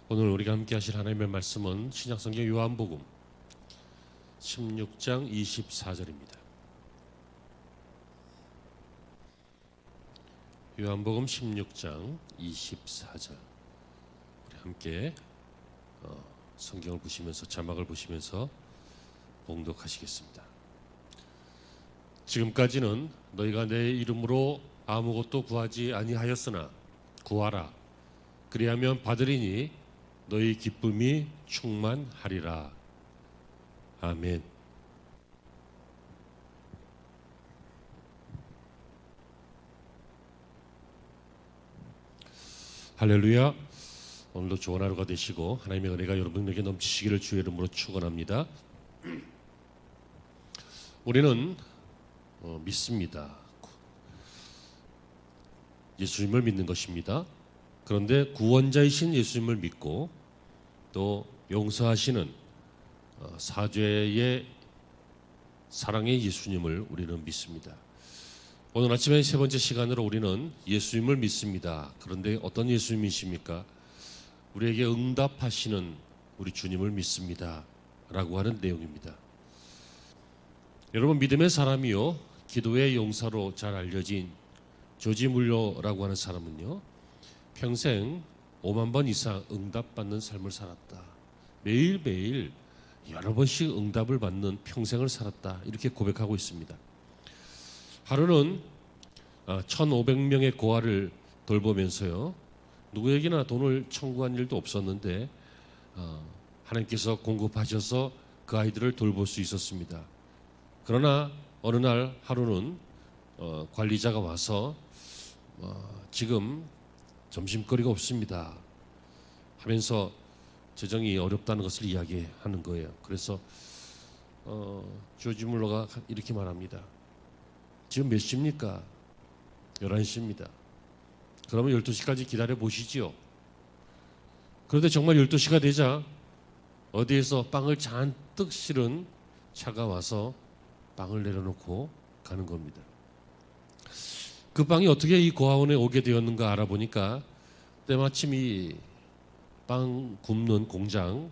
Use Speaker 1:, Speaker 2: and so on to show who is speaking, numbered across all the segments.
Speaker 1: 오늘 우리가 함께 하실 하나님의 말씀은 신약성경 요한복음 16장 24절입니다. 요한복음 16장 24절. 우리 함께 성경을 보시면서 자막을 보시면서 봉독하시겠습니다. 지금까지는 너희가 내 이름으로 아무것도 구하지 아니하였으나 구하라. 그리하면 받으리니 너희 기쁨이 충만하리라. 아멘. 할렐루야. 오늘도 좋은 하루가 되시고 하나님의 은혜가 여러분에게 넘치시기를 주의 이름으로 축원합니다. 우리는 믿습니다. 예수님을 믿는 것입니다. 그런데 구원자이신 예수님을 믿고 또 용서하시는 사죄의 사랑의 예수님을 우리는 믿습니다. 오늘 아침에 세 번째 시간으로 우리는 예수님을 믿습니다. 그런데 어떤 예수님이십니까? 우리에게 응답하시는 우리 주님을 믿습니다 라고 하는 내용입니다. 여러분, 믿음의 사람이요 기도의 용사로 잘 알려진 조지 물러라고 하는 사람은요, 평생 5만 번 이상 응답받는 삶을 살았다. 매일매일 여러 번씩 응답을 받는 평생을 살았다. 이렇게 고백하고 있습니다. 하루는 1,500명의 고아를 돌보면서요, 누구에게나 돈을 청구한 일도 없었는데 하나님께서 공급하셔서 그 아이들을 돌볼 수 있었습니다. 그러나 어느 날 하루는 관리자가 와서 지금 점심거리가 없습니다 하면서 재정이 어렵다는 것을 이야기하는 거예요. 그래서 조지 물러가 이렇게 말합니다. 지금 몇 시입니까? 11시입니다. 그러면 12시까지 기다려 보시지요. 그런데 정말 12시가 되자 어디에서 빵을 잔뜩 실은 차가 와서 빵을 내려놓고 가는 겁니다. 그 빵이 어떻게 이 고아원에 오게 되었는가 알아보니까 때마침 이 빵 굽는 공장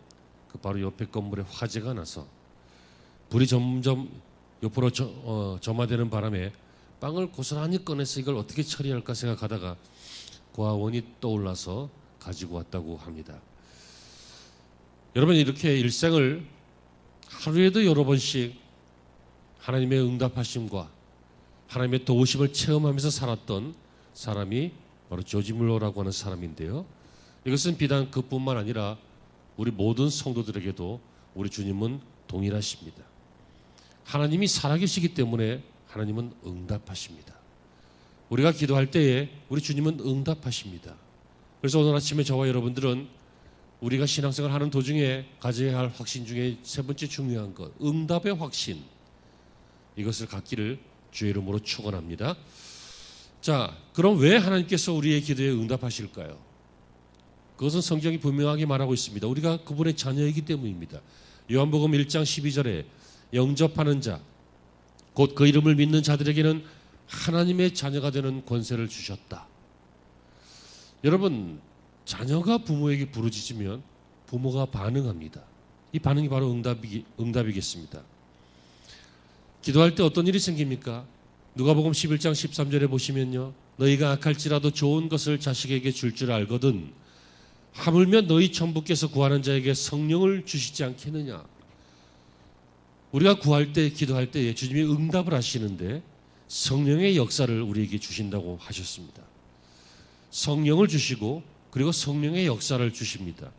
Speaker 1: 그 바로 옆에 건물에 화재가 나서 불이 점점 옆으로 점화되는 바람에 빵을 고스란히 꺼내서 이걸 어떻게 처리할까 생각하다가 고아원이 떠올라서 가지고 왔다고 합니다. 여러분, 이렇게 일생을 하루에도 여러 번씩 하나님의 응답하심과 하나님의 도우심을 체험하면서 살았던 사람이 바로 조지 물러라고 하는 사람인데요, 이것은 비단 그뿐만 아니라 우리 모든 성도들에게도 우리 주님은 동일하십니다. 하나님이 살아계시기 때문에 하나님은 응답하십니다. 우리가 기도할 때에 우리 주님은 응답하십니다. 그래서 오늘 아침에 저와 여러분들은 우리가 신앙생활 하는 도중에 가져야 할 확신 중에 세 번째 중요한 것, 응답의 확신, 이것을 갖기를 주의 이름으로 축원합니다. 자, 그럼 왜 하나님께서 우리의 기도에 응답하실까요? 그것은 성경이 분명하게 말하고 있습니다. 우리가 그분의 자녀이기 때문입니다. 요한복음 1장 12절에 영접하는 자, 곧 그 이름을 믿는 자들에게는 하나님의 자녀가 되는 권세를 주셨다. 여러분, 자녀가 부모에게 부르짖으면 부모가 반응합니다. 이 반응이 바로 응답이겠습니다. 기도할 때 어떤 일이 생깁니까? 누가복음 11장 13절에 보시면요, 너희가 악할지라도 좋은 것을 자식에게 줄 줄 알거든 하물며 너희 천부께서 구하는 자에게 성령을 주시지 않겠느냐. 우리가 구할 때, 기도할 때에 주님이 응답을 하시는데 성령의 역사를 우리에게 주신다고 하셨습니다. 성령을 주시고 그리고 성령의 역사를 주십니다.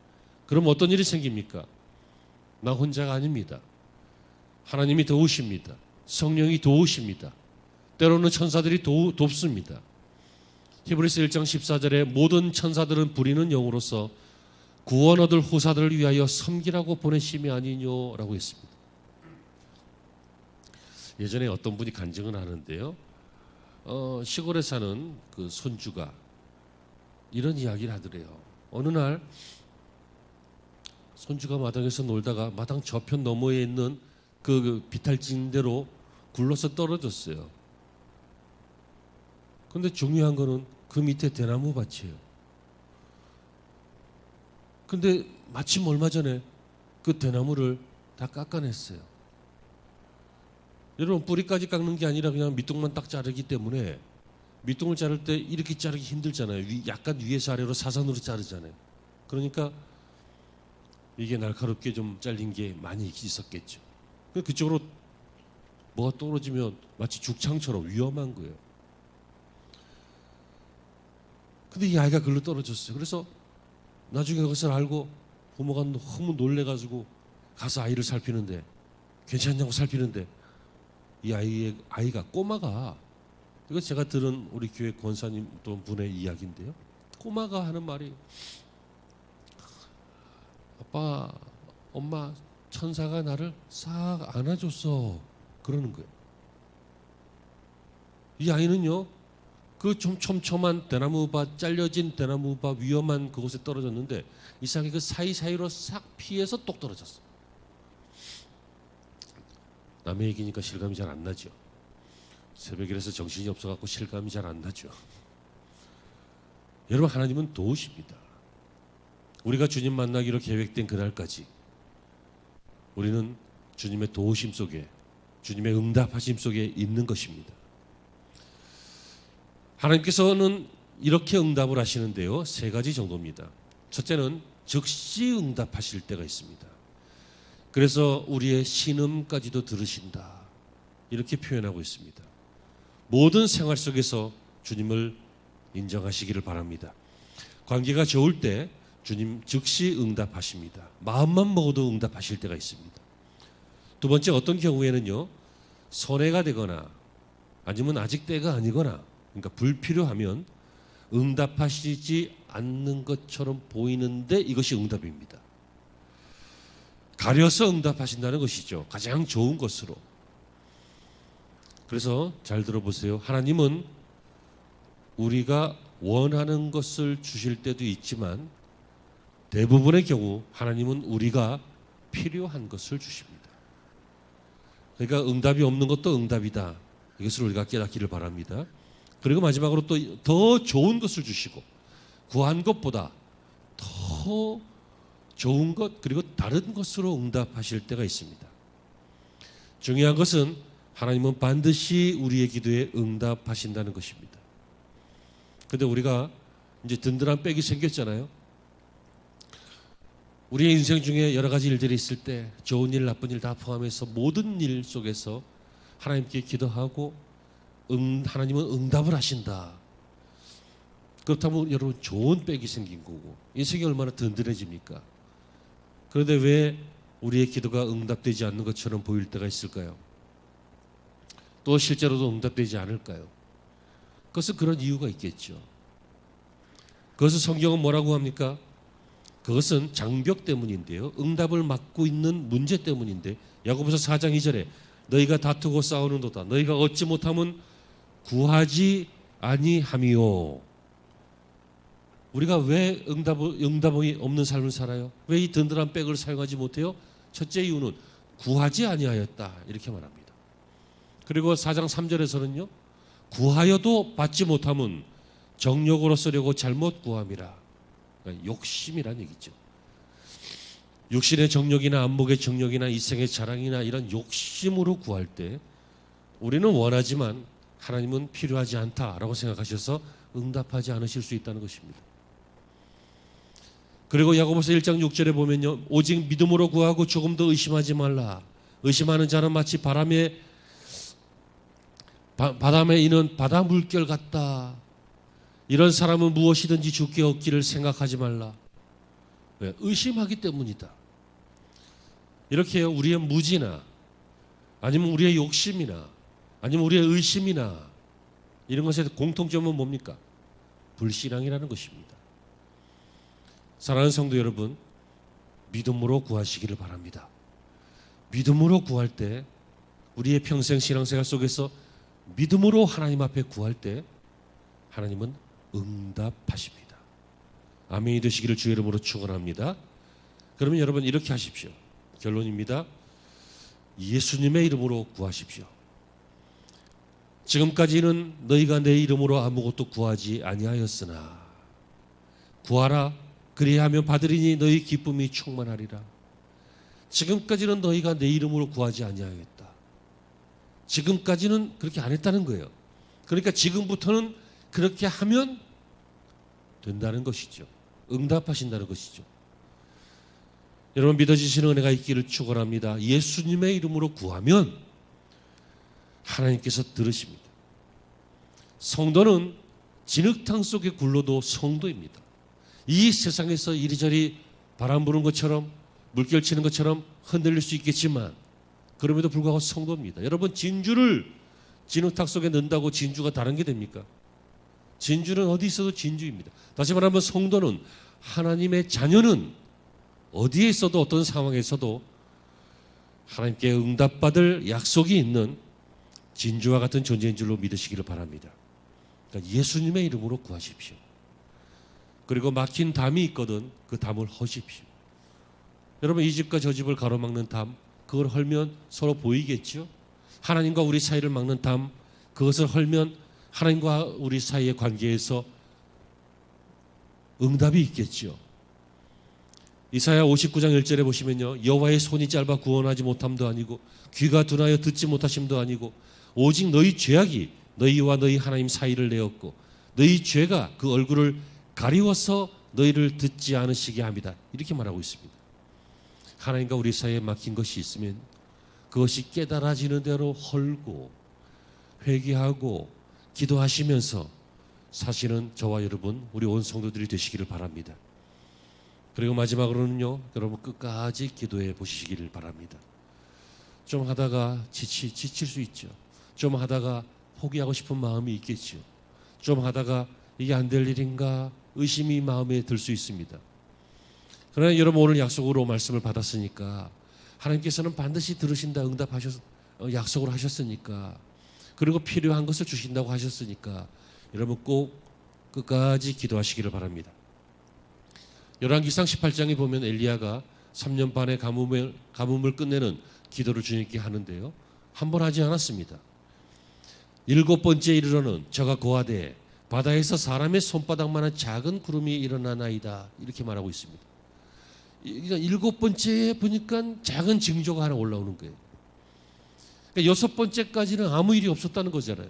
Speaker 1: 그럼 어떤 일이 생깁니까? 나 혼자가 아닙니다. 하나님이 도우십니다. 성령이 도우십니다. 때로는 천사들이 돕습니다. 히브리서 1장 14절에 모든 천사들은 부리는 영으로서 구원 얻을 후사들을 위하여 섬기라고 보내심이 아니뇨라고 했습니다. 예전에 어떤 분이 간증을 하는데요, 시골에 사는 그 손주가 이런 이야기를 하더래요. 어느 날 손주가 마당에서 놀다가 마당 저편 너머에 있는 그 비탈진대로 굴러서 떨어졌어요. 그런데 중요한 거는 그 밑에 대나무 밭이에요. 근데 마침 얼마 전에 그 대나무를 다 깎아냈어요. 여러분, 뿌리까지 깎는 게 아니라 그냥 밑둥만 딱 자르기 때문에, 밑둥을 자를 때 이렇게 자르기 힘들잖아요. 약간 위에서 아래로 사선으로 자르잖아요. 그러니까 이게 날카롭게 좀 잘린 게 많이 있었겠죠. 그쪽으로 뭐가 떨어지면 마치 죽창처럼 위험한 거예요. 근데 이 아이가 글로 떨어졌어요. 그래서 나중에 그것을 알고 부모가 너무 놀래가지고 가서 아이를 살피는데, 괜찮냐고 살피는데, 이 아이가 꼬마가, 이거 제가 들은 우리 교회 권사님 또 분의 이야기인데요, 꼬마가 하는 말이, 아빠, 엄마, 천사가 나를 싹 안아줬어, 그러는 거예요. 이 아이는요, 그 좀 촘촘한 대나무밭, 잘려진 대나무밭, 위험한 그곳에 떨어졌는데 이상하게 그 사이사이로 싹 피해서 똑 떨어졌어. 남의 얘기니까 실감이 잘 안 나죠. 새벽이라서 정신이 없어갖고 실감이 잘 안 나죠. 여러분, 하나님은 도우십니다. 우리가 주님 만나기로 계획된 그날까지 우리는 주님의 도우심 속에, 주님의 응답하심 속에 있는 것입니다. 하나님께서는 이렇게 응답을 하시는데요, 3가지 정도입니다. 첫째는 즉시 응답하실 때가 있습니다. 그래서 우리의 신음까지도 들으신다, 이렇게 표현하고 있습니다. 모든 생활 속에서 주님을 인정하시기를 바랍니다. 관계가 좋을 때 주님 즉시 응답하십니다. 마음만 먹어도 응답하실 때가 있습니다. 두 번째, 어떤 경우에는요, 손해가 되거나 아니면 아직 때가 아니거나, 그러니까 불필요하면 응답하시지 않는 것처럼 보이는데 이것이 응답입니다. 가려서 응답하신다는 것이죠. 가장 좋은 것으로. 그래서 잘 들어보세요. 하나님은 우리가 원하는 것을 주실 때도 있지만 대부분의 경우 하나님은 우리가 필요한 것을 주십니다. 그러니까 응답이 없는 것도 응답이다, 이것을 우리가 깨닫기를 바랍니다. 그리고 마지막으로 또 더 좋은 것을 주시고, 구한 것보다 더 좋은 것, 그리고 다른 것으로 응답하실 때가 있습니다. 중요한 것은 하나님은 반드시 우리의 기도에 응답하신다는 것입니다. 그런데 우리가 이제 든든한 백이 생겼잖아요. 우리의 인생 중에 여러 가지 일들이 있을 때, 좋은 일, 나쁜 일 다 포함해서 모든 일 속에서 하나님께 기도하고 하나님은 응답을 하신다. 그렇다면 여러분, 좋은 백이 생긴 거고 인생이 얼마나 든든해집니까? 그런데 왜 우리의 기도가 응답되지 않는 것처럼 보일 때가 있을까요? 또 실제로도 응답되지 않을까요? 그것은 그런 이유가 있겠죠. 그것을 성경은 뭐라고 합니까? 그것은 장벽 때문인데요, 응답을 막고 있는 문제 때문인데, 야고보서 4장 2절에 너희가 다투고 싸우는도다, 너희가 얻지 못하면 구하지 아니함이요. 우리가 왜 응답이 없는 삶을 살아요? 왜 이 든든한 백을 사용하지 못해요? 첫째 이유는 구하지 아니하였다, 이렇게 말합니다. 그리고 4장 3절에서는요, 구하여도 받지 못하면 정욕으로 쓰려고 잘못 구함이라. 그러니까 욕심이란 얘기죠. 육신의 정욕이나 안목의 정욕이나 이생의 자랑이나 이런 욕심으로 구할 때 우리는 원하지만 하나님은 필요하지 않다라고 생각하셔서 응답하지 않으실 수 있다는 것입니다. 그리고 야고보서 1장 6절에 보면요, 오직 믿음으로 구하고 조금 더 의심하지 말라. 의심하는 자는 마치 바람에 이는 바다 물결 같다. 이런 사람은 무엇이든지 주께 얻기를 생각하지 말라. 왜? 의심하기 때문이다. 이렇게 우리의 무지나 아니면 우리의 욕심이나 아니면 우리의 의심이나 이런 것의 공통점은 뭡니까? 불신앙이라는 것입니다. 사랑하는 성도 여러분, 믿음으로 구하시기를 바랍니다. 믿음으로 구할 때, 우리의 평생 신앙생활 속에서 믿음으로 하나님 앞에 구할 때 하나님은 응답하십니다. 아멘이 되시기를 주의 이름으로 축원합니다. 그러면 여러분 이렇게 하십시오. 결론입니다. 예수님의 이름으로 구하십시오. 지금까지는 너희가 내 이름으로 아무것도 구하지 아니하였으나 구하라, 그리하면 받으리니 너희 기쁨이 충만하리라. 지금까지는 너희가 내 이름으로 구하지 아니하였다. 지금까지는 그렇게 안 했다는 거예요. 그러니까 지금부터는 그렇게 하면 된다는 것이죠. 응답하신다는 것이죠. 여러분, 믿어지시는 은혜가 있기를 축원합니다. 예수님의 이름으로 구하면 하나님께서 들으십니다. 성도는 진흙탕 속에 굴러도 성도입니다. 이 세상에서 이리저리 바람 부는 것처럼 물결 치는 것처럼 흔들릴 수 있겠지만 그럼에도 불구하고 성도입니다. 여러분, 진주를 진흙탕 속에 넣는다고 진주가 다른 게 됩니까? 진주는 어디 있어도 진주입니다. 다시 말하면 성도는, 하나님의 자녀는 어디에 있어도 어떤 상황에서도 하나님께 응답받을 약속이 있는 진주와 같은 존재인 줄로 믿으시기를 바랍니다. 그러니까 예수님의 이름으로 구하십시오. 그리고 막힌 담이 있거든 그 담을 허십시오. 여러분, 이 집과 저 집을 가로막는 담, 그걸 헐면 서로 보이겠죠? 하나님과 우리 사이를 막는 담, 그것을 헐면 하나님과 우리 사이의 관계에서 응답이 있겠죠. 이사야 59장 1절에 보시면요, 여호와의 손이 짧아 구원하지 못함도 아니고 귀가 둔하여 듣지 못하심도 아니고 오직 너희 죄악이 너희와 너희 하나님 사이를 내었고 너희 죄가 그 얼굴을 가리워서 너희를 듣지 않으시게 합니다. 이렇게 말하고 있습니다. 하나님과 우리 사이에 막힌 것이 있으면 그것이 깨달아지는 대로 헐고 회개하고 기도하시면서 사실은 저와 여러분, 우리 온 성도들이 되시기를 바랍니다. 그리고 마지막으로는요, 여러분 끝까지 기도해 보시기를 바랍니다. 좀 하다가 지칠 수 있죠. 좀 하다가 포기하고 싶은 마음이 있겠죠. 좀 하다가 이게 안 될 일인가 의심이 마음에 들 수 있습니다. 그러나 여러분, 오늘 약속으로 말씀을 받았으니까, 하나님께서는 반드시 들으신다 약속을 하셨으니까, 그리고 필요한 것을 주신다고 하셨으니까 여러분 꼭 끝까지 기도하시기를 바랍니다. 열왕기상 18장에 보면 엘리야가 3년 반의 가뭄을 끝내는 기도를 주님께 하는데요, 한 번 하지 않았습니다. 7번째 이르러는 저가 고하되 바다에서 사람의 손바닥만한 작은 구름이 일어나나이다, 이렇게 말하고 있습니다. 그러니까 7번째에 보니까 작은 징조가 하나 올라오는 거예요. 그러니까 6번째까지는 아무 일이 없었다는 거잖아요.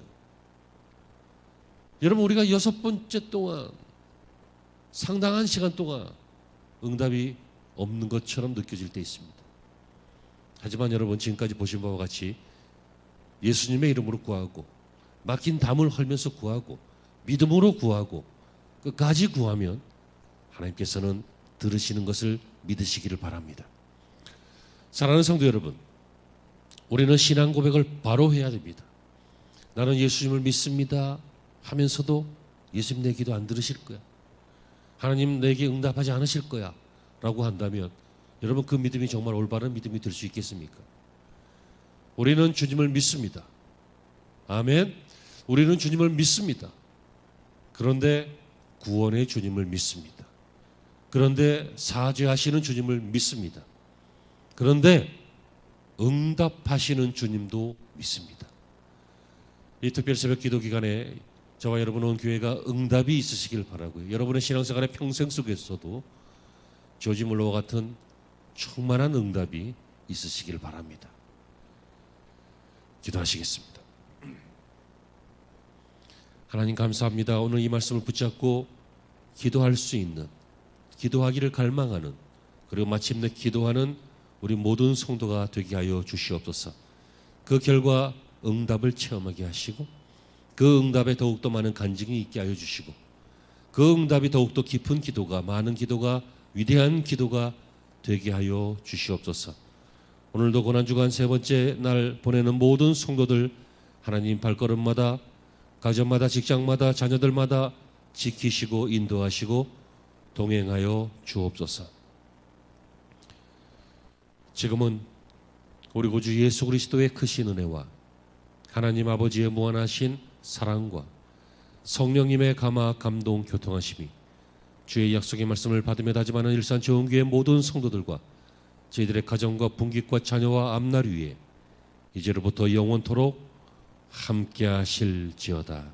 Speaker 1: 여러분, 우리가 6번째 동안 상당한 시간 동안 응답이 없는 것처럼 느껴질 때 있습니다. 하지만 여러분, 지금까지 보신 바와 같이 예수님의 이름으로 구하고 막힌 담을 헐면서 구하고 믿음으로 구하고 끝까지 구하면 하나님께서는 들으시는 것을 믿으시기를 바랍니다. 사랑하는 성도 여러분, 우리는 신앙 고백을 바로 해야 됩니다. 나는 예수님을 믿습니다 하면서도 예수님 내 기도 안 들으실 거야, 하나님 내게 응답하지 않으실 거야 라고 한다면 여러분, 그 믿음이 정말 올바른 믿음이 될 수 있겠습니까? 우리는 주님을 믿습니다. 아멘. 우리는 주님을 믿습니다. 그런데 구원의 주님을 믿습니다. 그런데 사죄하시는 주님을 믿습니다. 그런데 응답하시는 주님도 믿습니다. 이 특별 새벽 기도 기간에 저와 여러분 온 교회가 응답이 있으시길 바라고요. 여러분의 신앙생활의 평생 속에서도 조지 물러와 같은 충만한 응답이 있으시길 바랍니다. 기도하시겠습니다. 하나님 감사합니다. 오늘 이 말씀을 붙잡고 기도할 수 있는, 기도하기를 갈망하는, 그리고 마침내 기도하는 우리 모든 성도가 되게 하여 주시옵소서. 그 결과 응답을 체험하게 하시고 그 응답에 더욱더 많은 간증이 있게 하여 주시고 그 응답이 더욱더 깊은 기도가, 많은 기도가, 위대한 기도가 되게 하여 주시옵소서. 오늘도 고난주간 세 번째 날 보내는 모든 성도들 하나님 발걸음마다, 가정마다, 직장마다, 자녀들마다 지키시고 인도하시고 동행하여 주옵소서. 지금은 우리 구주 예수 그리스도의 크신 은혜와 하나님 아버지의 무한하신 사랑과 성령님의 감화 감동 교통하심이 주의 약속의 말씀을 받으며 다짐하는 일산 좋은교회 모든 성도들과 저희들의 가정과 분깃과 자녀와 앞날 위에 이제로부터 영원토록 함께 하실지어다.